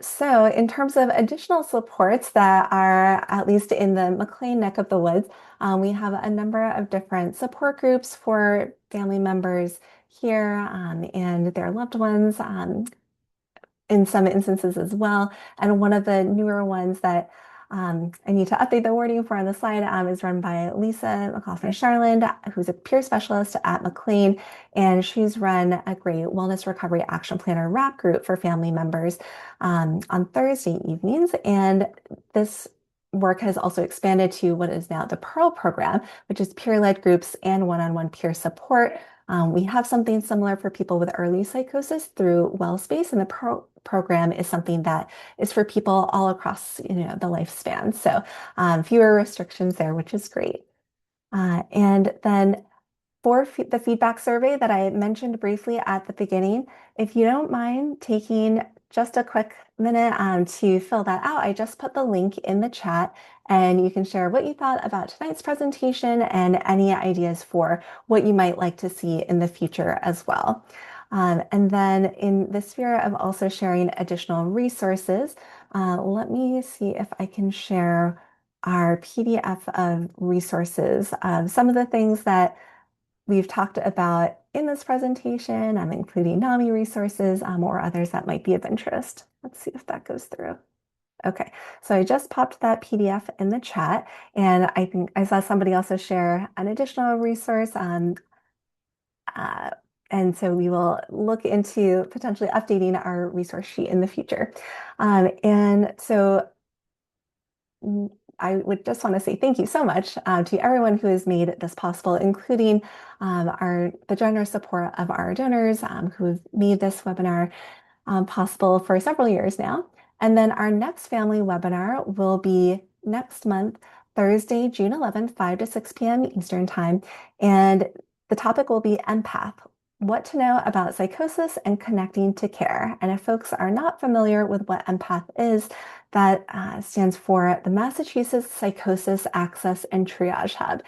So in terms of additional supports that are at least in the McLean neck of the woods, we have a number of different support groups for family members here and their loved ones. In some instances as well. And one of the newer ones that I need to update the wording for on the slide is run by Lisa McLaughlin-Charland, who's a peer specialist at McLean. And she's run a great Wellness Recovery Action Planner wrap group for family members on Thursday evenings. And this work has also expanded to what is now the Pearl program, which is peer-led groups and one-on-one peer support. We have something similar for people with early psychosis through WellSpace, and the program is something that is for people all across, the lifespan. So fewer restrictions there, which is great. And then for the feedback survey that I mentioned briefly at the beginning, if you don't mind taking just a quick minute to fill that out, I just put the link in the chat and you can share what you thought about tonight's presentation and any ideas for what you might like to see in the future as well. And then in the spirit of also sharing additional resources, let me see if I can share our PDF of resources. Some of the things that we've talked about in this presentation, including NAMI resources or others that might be of interest. Let's see if that goes through. Okay, so I just popped that PDF in the chat, and I think I saw somebody also share an additional resource. Uh, and so we will look into potentially updating our resource sheet in the future. And so I would just want to say thank you so much to everyone who has made this possible, including the generous support of our donors who have made this webinar possible for several years now. And then our next family webinar will be next month, Thursday, June 11th, 5 to 6 p.m. Eastern Time. And the topic will be empath, what to know about psychosis and connecting to care. And if folks are not familiar with what empath is, that stands for the Massachusetts Psychosis Access and Triage Hub.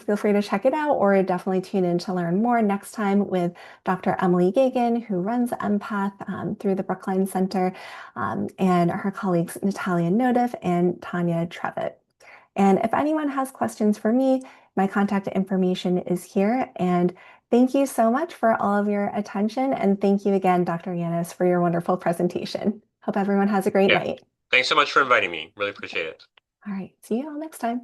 Feel free to check it out or definitely tune in to learn more next time with Dr. Emily Gagan, who runs Empath through the Brookline Center, and her colleagues Natalia Nodiff and Tanya Trevitt. And if anyone has questions for me, my contact information is here. And thank you so much for all of your attention. And thank you again, Dr. Yanis, for your wonderful presentation. Hope everyone has a great Yeah. night. Thanks so much for inviting me. Really Okay. appreciate it. All right. See you all next time.